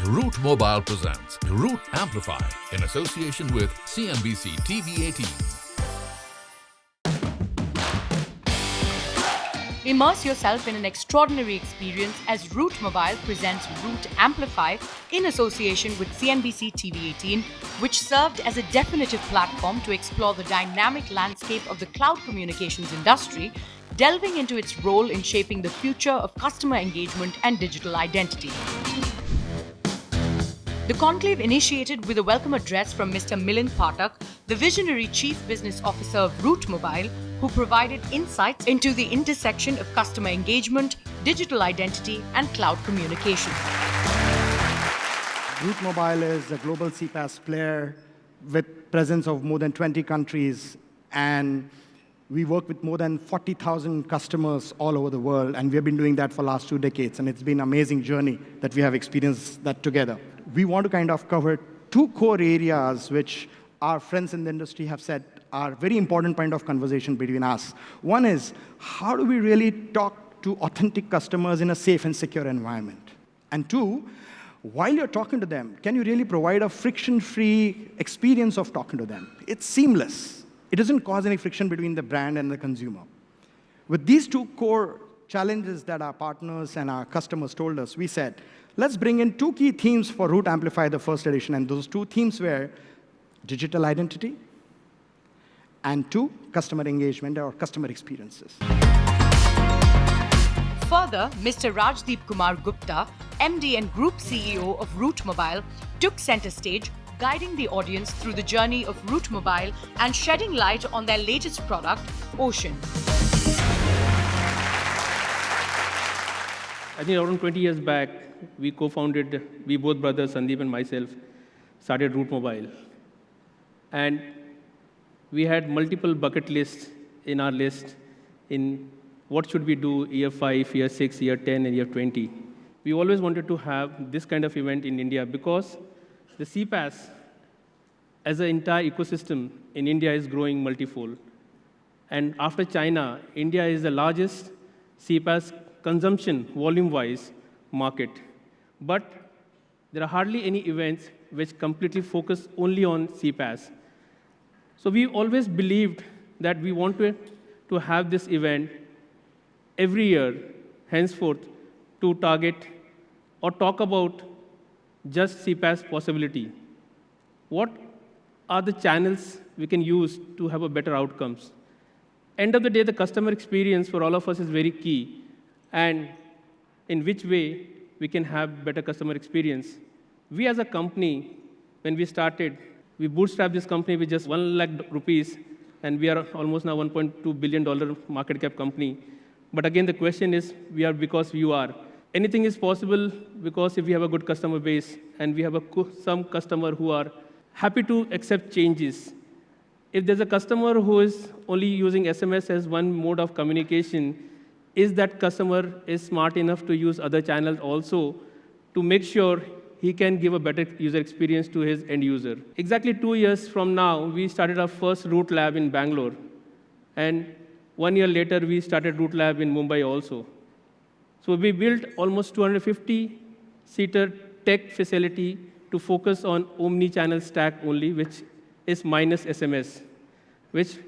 Root Mobile presents Root Amplify in association with CNBC-TV18. Immerse yourself in an extraordinary experience as Root Mobile presents Root Amplify in association with CNBC-TV18, which served as a definitive platform to explore the dynamic landscape of the cloud communications industry, delving into its role in shaping the future of customer engagement and digital identity. The conclave initiated with a welcome address from Mr. Milind Pathak, the visionary Chief Business Officer of Root Mobile, who provided insights into the intersection of customer engagement, digital identity, and cloud communication. Root Mobile is a global CPaaS player with presence of more than 20 countries, and we work with more than 40,000 customers all over the world, and we have been doing that for the last 2 decades, and it's been an amazing journey that we have experienced that together. We want to kind of cover 2 core areas which our friends in the industry have said are very important point of conversation between us. One is, how do we really talk to authentic customers in a safe and secure environment? And 2, while you're talking to them, can you really provide a friction-free experience of talking to them? It's seamless. It doesn't cause any friction between the brand and the consumer. With these 2 core challenges that our partners and our customers told us, we said, let's bring in 2 key themes for Root Amplify, the first edition, and those 2 themes were digital identity and 2, customer engagement or customer experiences. Further, Mr. Rajdeep Kumar Gupta, MD and Group CEO of Root Mobile, took center stage, guiding the audience through the journey of Root Mobile and shedding light on their latest product, Ocean. I think around 20 years back, we both brothers, Sandeep and myself, started Root Mobile. And we had multiple bucket lists in our list in what should we do year 5, year 6, year 10, and year 20. We always wanted to have this kind of event in India because the CPaaS as an entire ecosystem in India is growing multifold. And after China, India is the largest CPaaS consumption, volume-wise, market. But there are hardly any events which completely focus only on CPaaS. So we always believed that we wanted to have this event every year, henceforth, to target or talk about just CPaaS possibility. What are the channels we can use to have a better outcomes? End of the day, the customer experience for all of us is very key. And in which way we can have better customer experience. We as a company, when we started, we bootstrapped this company with just 1 lakh rupees, and we are almost now $1.2 billion market cap company. But again, the question is, we are because you are. Anything is possible because if we have a good customer base and we have some customer who are happy to accept changes. If there's a customer who is only using SMS as one mode of communication, is that customer is smart enough to use other channels also to make sure he can give a better user experience to his end user. Exactly 2 years from now, we started our first Root Lab in Bangalore. And 1 year later, we started Root Lab in Mumbai also. So we built almost 250-seater tech facility to focus on omni-channel stack only, which is minus SMS, which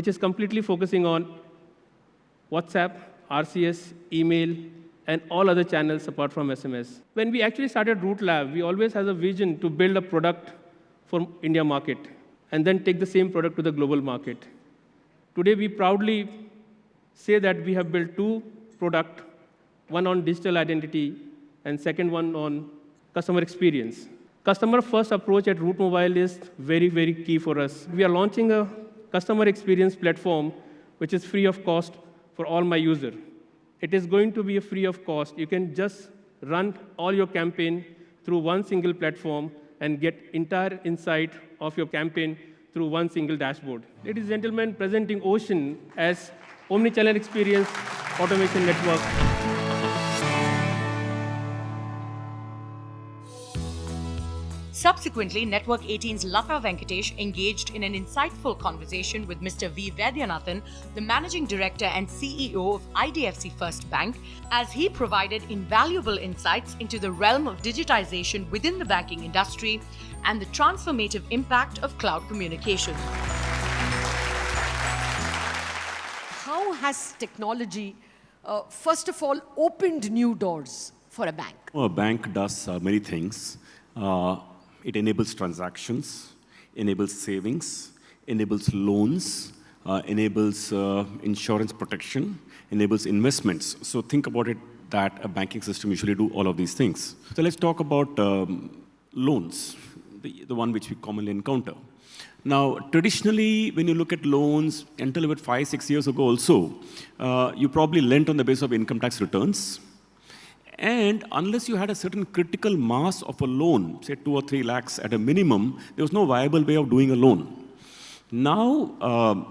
is completely focusing on WhatsApp, RCS, email, and all other channels apart from SMS. When we actually started Root Lab, we always had a vision to build a product for India market and then take the same product to the global market. Today, we proudly say that we have built 2 products, one on digital identity and second one on customer experience. Customer-first approach at Root Mobile is very, very key for us. We are launching a customer experience platform which is free of cost for all my users. It is going to be free of cost. You can just run all your campaign through one single platform and get entire insight of your campaign through one single dashboard. Ladies and gentlemen, presenting Ocean as omnichannel experience automation network. Subsequently, Network 18's Lata Venkatesh engaged in an insightful conversation with Mr. V. Vaidyanathan, the Managing Director and CEO of IDFC First Bank, as he provided invaluable insights into the realm of digitization within the banking industry and the transformative impact of cloud communication. How has technology, first of all, opened new doors for a bank? A bank does many things. It enables transactions, enables savings, enables loans, enables insurance protection, enables investments. So think about it that a banking system usually do all of these things. So let's talk about loans, the one which we commonly encounter. Now, traditionally, when you look at loans, until about 5-6 years ago also, you probably lent on the basis of income tax returns. And unless you had a certain critical mass of a loan, say 2 or 3 lakhs at a minimum, there was no viable way of doing a loan. Now,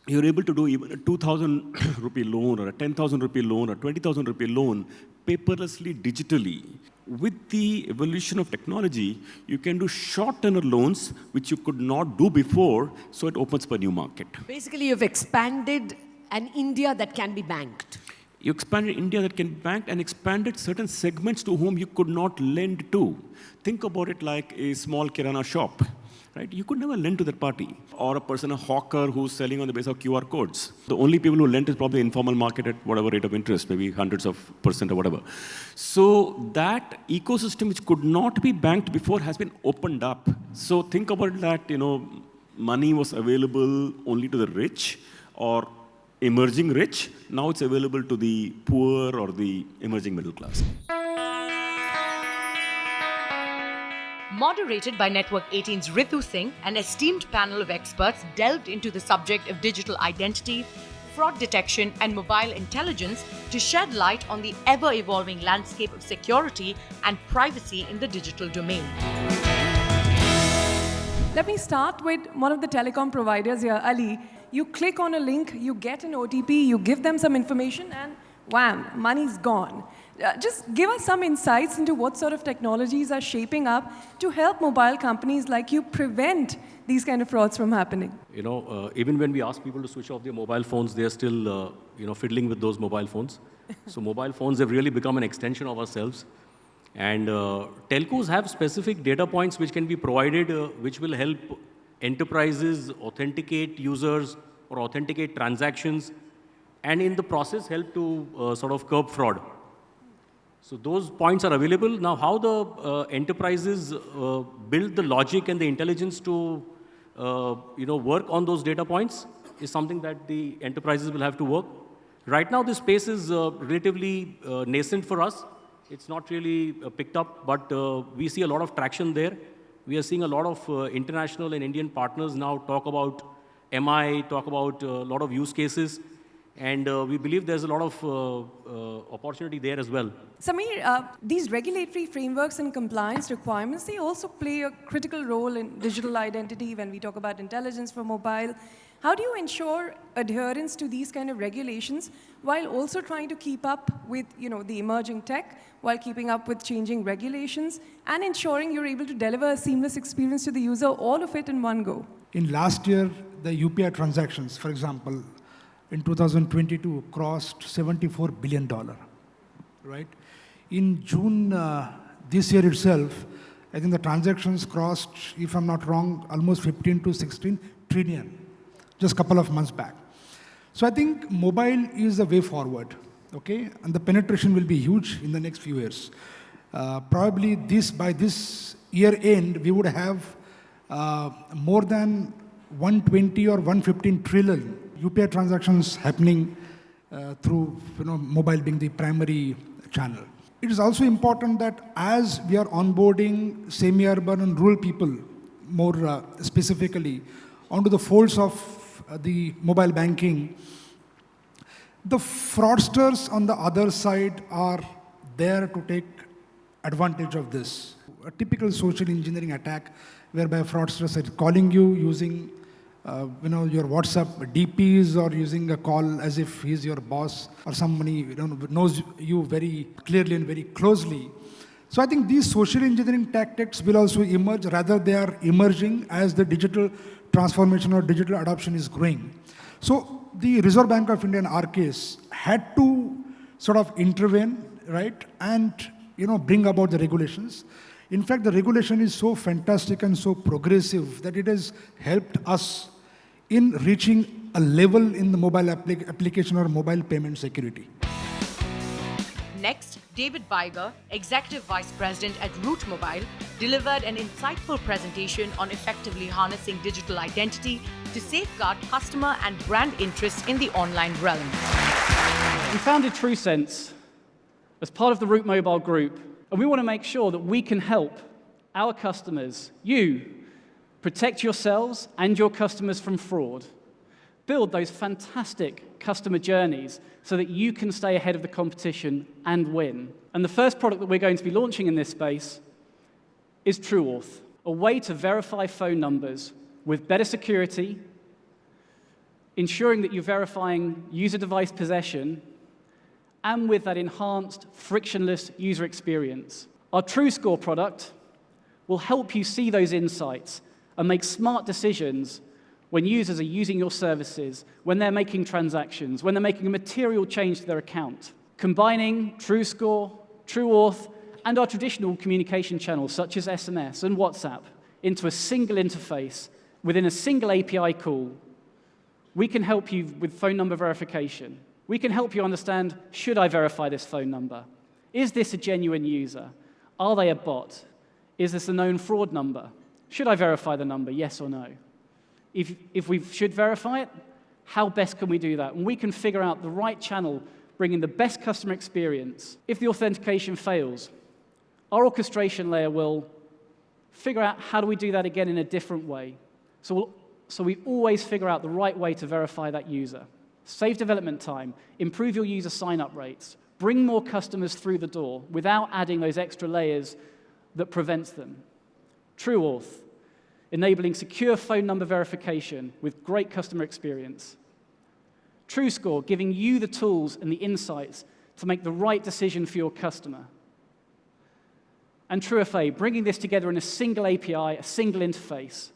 you're able to do even a 2,000 rupee loan or a 10,000 rupee loan or 20,000 rupee loan paperlessly, digitally. With the evolution of technology, you can do short-tenor loans, which you could not do before, so it opens up a new market. Basically, you've expanded an India that can be banked. You expanded India that can be banked and expanded certain segments to whom you could not lend to. Think about it like a small kirana shop, right? You could never lend to that party. Or a person, a hawker who's selling on the basis of QR codes. The only people who lend is probably informal market at whatever rate of interest, maybe hundreds of % or whatever. So that ecosystem which could not be banked before has been opened up. So think about that, money was available only to the rich or emerging rich. Now it's available to the poor or the emerging middle class. Moderated by Network 18's Ritu Singh, an esteemed panel of experts delved into the subject of digital identity, fraud detection, and mobile intelligence to shed light on the ever-evolving landscape of security and privacy in the digital domain. Let me start with one of the telecom providers here, Ali. You click on a link, you get an OTP, you give them some information, and wham, money's gone. Just give us some insights into what sort of technologies are shaping up to help mobile companies like you prevent these kind of frauds from happening. Even when we ask people to switch off their mobile phones, they're still, fiddling with those mobile phones. So mobile phones have really become an extension of ourselves. And telcos have specific data points which can be provided, which will help enterprises authenticate users or authenticate transactions, and in the process help to sort of curb fraud. So those points are available. Now, how the enterprises build the logic and the intelligence to work on those data points is something that the enterprises will have to work. Right now, this space is relatively nascent for us. It's not really picked up, but we see a lot of traction there. We are seeing a lot of international and Indian partners now talk about MI, talk about a lot of use cases. And we believe there's a lot of opportunity there as well. Samir, these regulatory frameworks and compliance requirements, they also play a critical role in digital identity when we talk about intelligence for mobile. How do you ensure adherence to these kind of regulations while also trying to keep up with the emerging tech, while keeping up with changing regulations and ensuring you're able to deliver a seamless experience to the user, all of it in one go? In last year, the UPI transactions, for example, in 2022 crossed $74 billion, right? In June this year itself, I think the transactions crossed, if I'm not wrong, almost 15 to 16 trillion, just a couple of months back. So I think mobile is the way forward, okay? And the penetration will be huge in the next few years. Probably by this year end, we would have more than 120 or 115 trillion UPI transactions happening through mobile being the primary channel. It is also important that as we are onboarding semi-urban and rural people, more specifically, onto the folds of the mobile banking, the fraudsters on the other side are there to take advantage of this. A typical social engineering attack whereby fraudsters are calling you using your WhatsApp DPs or using a call as if he's your boss or somebody knows you very clearly and very closely. So I think these social engineering tactics will also emerge, rather they are emerging as the digital transformation or digital adoption is growing. So the Reserve Bank of India in our case had to sort of intervene, right, and bring about the regulations. In fact, the regulation is so fantastic and so progressive that it has helped us in reaching a level in the mobile application or mobile payment security. Next, David Beiger, Executive Vice President at Root Mobile, delivered an insightful presentation on effectively harnessing digital identity to safeguard customer and brand interests in the online realm. We founded TrueSense as part of the Root Mobile Group, and we want to make sure that we can help our customers, you, protect yourselves and your customers from fraud, build those fantastic customer journeys so that you can stay ahead of the competition and win. And the first product that we're going to be launching in this space is TrueAuth, a way to verify phone numbers with better security, ensuring that you're verifying user device possession, and with that enhanced, frictionless user experience. Our TrueScore product will help you see those insights and make smart decisions when users are using your services, when they're making transactions, when they're making a material change to their account. Combining TrueScore, TrueAuth, and our traditional communication channels such as SMS and WhatsApp into a single interface within a single API call, we can help you with phone number verification. We can help you understand, should I verify this phone number? Is this a genuine user? Are they a bot? Is this a known fraud number? Should I verify the number, yes or no? If we should verify it, how best can we do that? And we can figure out the right channel, bringing the best customer experience. If the authentication fails, our orchestration layer will figure out how do we do that again in a different way. So we always figure out the right way to verify that user. Save development time, improve your user sign-up rates, bring more customers through the door without adding those extra layers that prevents them. TrueAuth, enabling secure phone number verification with great customer experience. TrueScore, giving you the tools and the insights to make the right decision for your customer. And TrueFA, bringing this together in a single API, a single interface.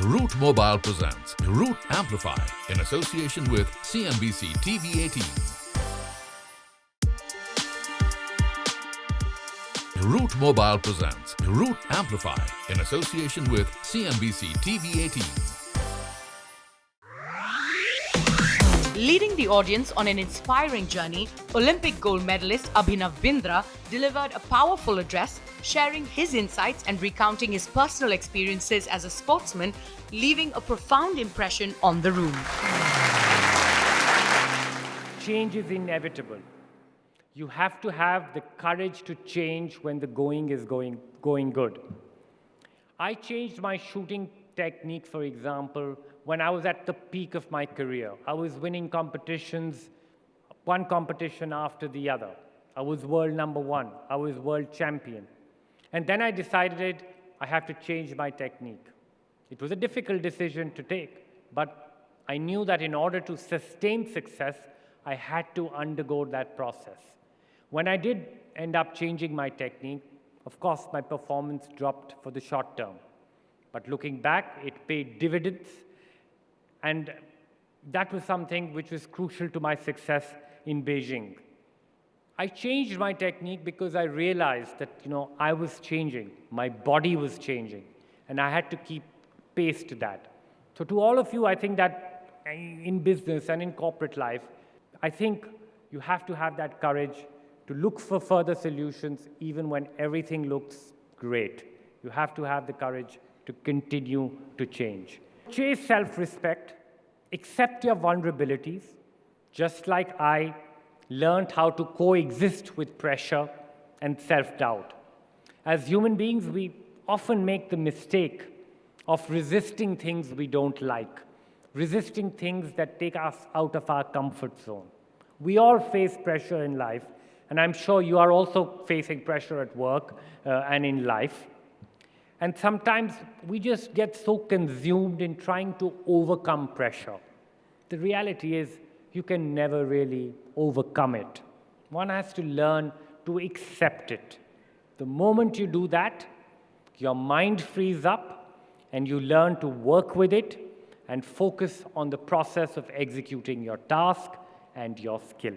Root Mobile presents Root Amplify in association with CNBC-TV18. Root Mobile presents Root Amplify in association with CNBC-TV18. Leading the audience on an inspiring journey, Olympic gold medalist Abhinav Bindra delivered a powerful address, sharing his insights and recounting his personal experiences as a sportsman, leaving a profound impression on the room. Change is inevitable. You have to have the courage to change when the going is going good. I changed my shooting technique, for example, when I was at the peak of my career. I was winning competitions, one competition after the other. I was world number one. I was world champion. And then I decided I have to change my technique. It was a difficult decision to take, but I knew that in order to sustain success, I had to undergo that process. When I did end up changing my technique, of course, my performance dropped for the short term. But looking back, it paid dividends, and that was something which was crucial to my success in Beijing. I changed my technique because I realized that, I was changing, my body was changing, and I had to keep pace to that. So to all of you, I think that in business and in corporate life, I think you have to have that courage to look for further solutions even when everything looks great. You have to have the courage to continue to change. Chase self-respect, accept your vulnerabilities, just like I learned how to coexist with pressure and self-doubt. As human beings, we often make the mistake of resisting things we don't like, resisting things that take us out of our comfort zone. We all face pressure in life, and I'm sure you are also facing pressure at work and in life. And sometimes we just get so consumed in trying to overcome pressure. The reality is you can never really overcome it. One has to learn to accept it. The moment you do that, your mind frees up and you learn to work with it and focus on the process of executing your task and your skill.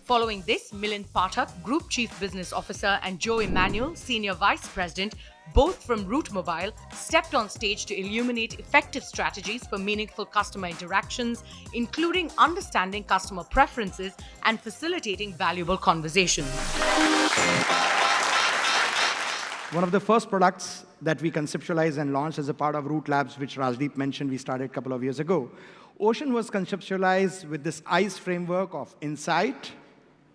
Following this, Milind Pathak, Group Chief Business Officer, and Joe Emanuel, Senior Vice President, both from Root Mobile, stepped on stage to illuminate effective strategies for meaningful customer interactions, including understanding customer preferences and facilitating valuable conversations. One of the first products that we conceptualized and launched as a part of Root Labs, which Rajdeep mentioned we started a couple of years ago, Ocean was conceptualized with this ICE framework of insight,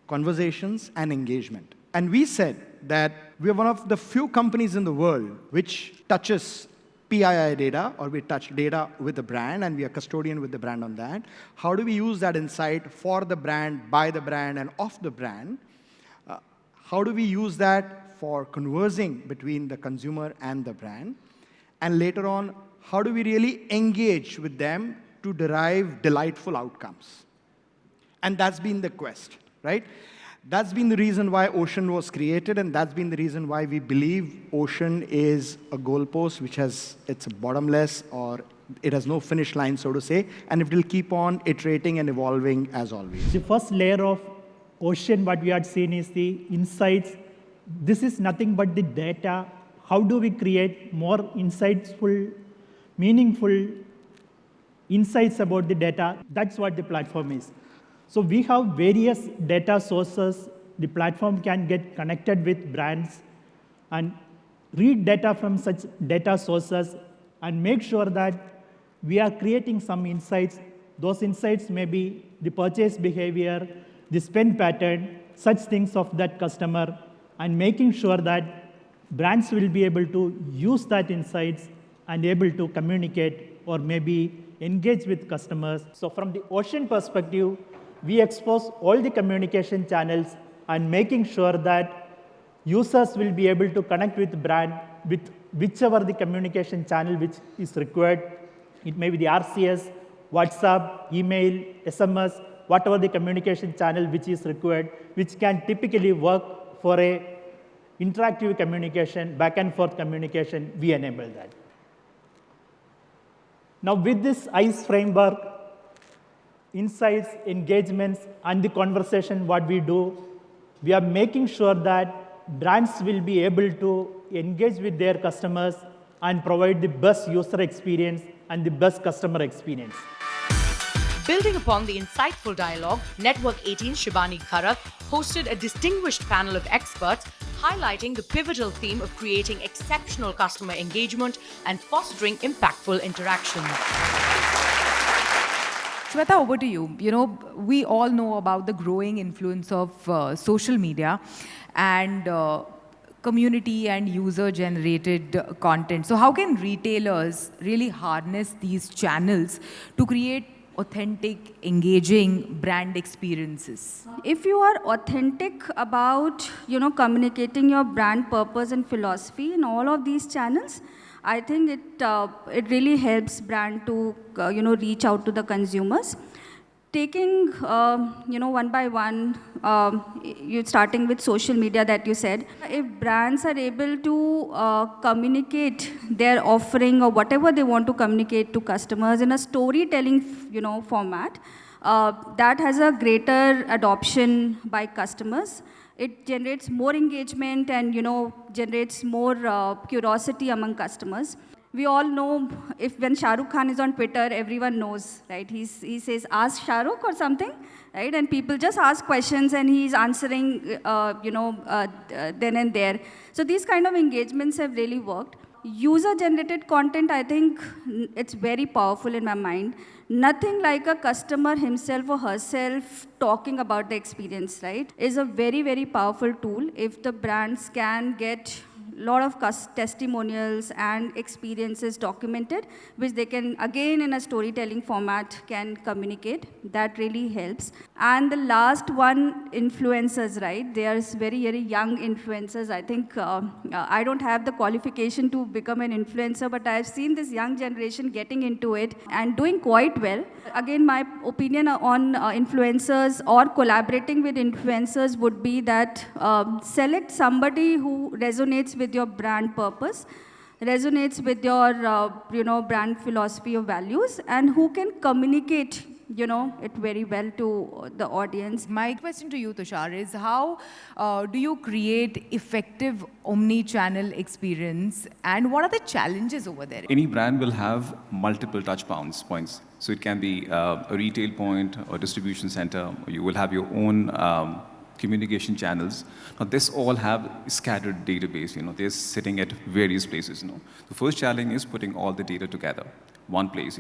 conversations, and engagement. And we said that we are one of the few companies in the world which touches PII data, or we touch data with the brand, and we are custodian with the brand on that. How do we use that insight for the brand, by the brand, and of the brand? How do we use that for conversing between the consumer and the brand? And later on, how do we really engage with them to derive delightful outcomes? And that's been the quest, right? That's been the reason why Ocean was created, and that's been the reason why we believe Ocean is a goalpost which has, it's bottomless, or it has no finish line, so to say, and it will keep on iterating and evolving as always. The first layer of Ocean, what we had seen is the insights. This is nothing but the data. How do we create more insightful, meaningful insights about the data? That's what the platform is. So we have various data sources. The platform can get connected with brands and read data from such data sources and make sure that we are creating some insights. Those insights may be the purchase behavior, the spend pattern, such things of that customer, and making sure that brands will be able to use that insights and able to communicate or maybe engage with customers. So from the Ocean perspective, we expose all the communication channels and making sure that users will be able to connect with brand with whichever the communication channel which is required. It may be the RCS, WhatsApp, email, SMS, whatever the communication channel which is required, which can typically work for a interactive communication, back and forth communication. We enable that. Now with this ICE framework, insights, engagements, and the conversation, what we do, we are making sure that brands will be able to engage with their customers and provide the best user experience and the best customer experience. Building upon the insightful dialogue, Network 18 Shibani Kharak hosted a distinguished panel of experts highlighting the pivotal theme of creating exceptional customer engagement and fostering impactful interactions. Shweta, over to you. You know, we all know about the growing influence of social media and community and user-generated content. So how can retailers really harness these channels to create authentic, engaging brand experiences? If you are authentic about, communicating your brand purpose and philosophy in all of these channels, I think it really helps brand to, reach out to the consumers. Taking, one by one, you're starting with social media that you said. If brands are able to communicate their offering or whatever they want to communicate to customers in a storytelling, format, that has a greater adoption by customers. It generates more engagement and, generates more curiosity among customers. We all know when Shah Rukh Khan is on Twitter, everyone knows, right? He says, ask Shah Rukh or something, right? And people just ask questions and he's answering, then and there. So these kind of engagements have really worked. User-generated content, I think it's very powerful in my mind. Nothing like a customer himself or herself talking about the experience, right, is a very, very powerful tool if the brands can get lot of testimonials and experiences documented, which they can, again, in a storytelling format, can communicate. That really helps. And the last one, influencers, right? They are very, very young influencers. I think I don't have the qualification to become an influencer, but I've seen this young generation getting into it and doing quite well. Again, my opinion on influencers or collaborating with influencers would be that select somebody who resonates with your brand purpose, resonates with your brand philosophy or values, and who can communicate it very well to the audience. My question to you, Tushar, is how do you create effective omni-channel experience, and what are the challenges over there? Any brand will have multiple touch points. So it can be a retail point or distribution center, or you will have your own communication channels. Now, this all have scattered database, they're sitting at various places, The first challenge is putting all the data together, one place,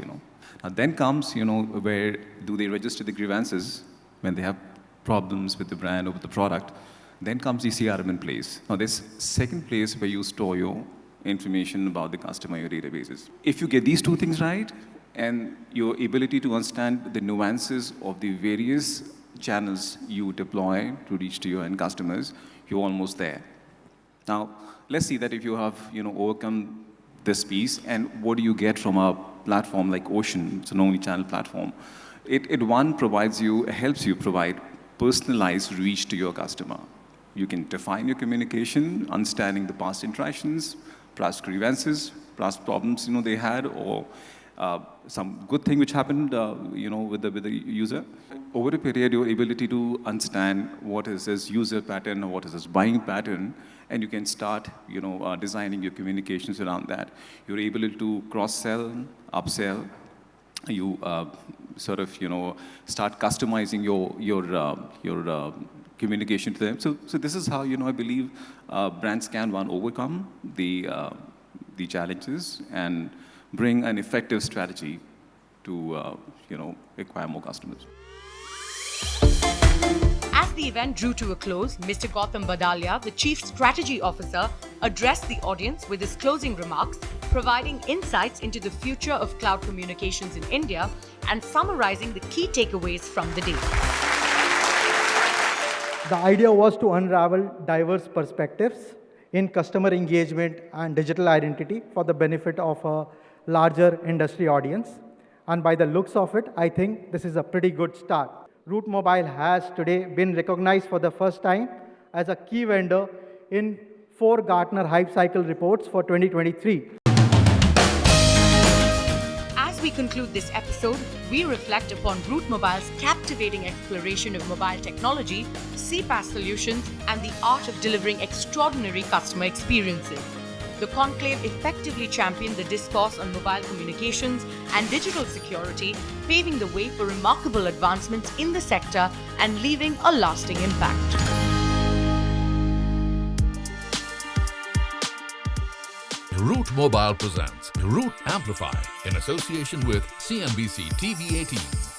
Now, then comes, where do they register the grievances when they have problems with the brand or with the product. Then comes the CRM in place. Now, this second place where you store your information about the customer, your databases. If you get these two things right, and your ability to understand the nuances of the various channels you deploy to reach to your end customers, you're almost there. Now, let's see that if you have, overcome this piece, and what do you get from a platform like Ocean? It's an omni-channel platform. It helps you provide personalized reach to your customer. You can define your communication, understanding the past interactions, past grievances, past problems, they had, or some good thing which happened, with the user. Over a period, your ability to understand what is this user pattern or what is this buying pattern, and you can start, designing your communications around that. You're able to cross-sell, upsell. You start customizing your communication to them. So this is how, I believe brands can, overcome the challenges and bring an effective strategy to, acquire more customers. As the event drew to a close, Mr. Gautam Badalia, the Chief Strategy Officer, addressed the audience with his closing remarks, providing insights into the future of cloud communications in India and summarizing the key takeaways from the day. The idea was to unravel diverse perspectives in customer engagement and digital identity for the benefit of a larger industry audience. And by the looks of it, I think this is a pretty good start. Root Mobile has today been recognized for the first time as a key vendor in 4 Gartner Hype Cycle reports for 2023. As we conclude this episode, we reflect upon Root Mobile's captivating exploration of mobile technology, CPaaS solutions, and the art of delivering extraordinary customer experiences. The conclave effectively championed the discourse on mobile communications and digital security, paving the way for remarkable advancements in the sector and leaving a lasting impact. Root Mobile presents Root Amplify in association with CNBC-TV18.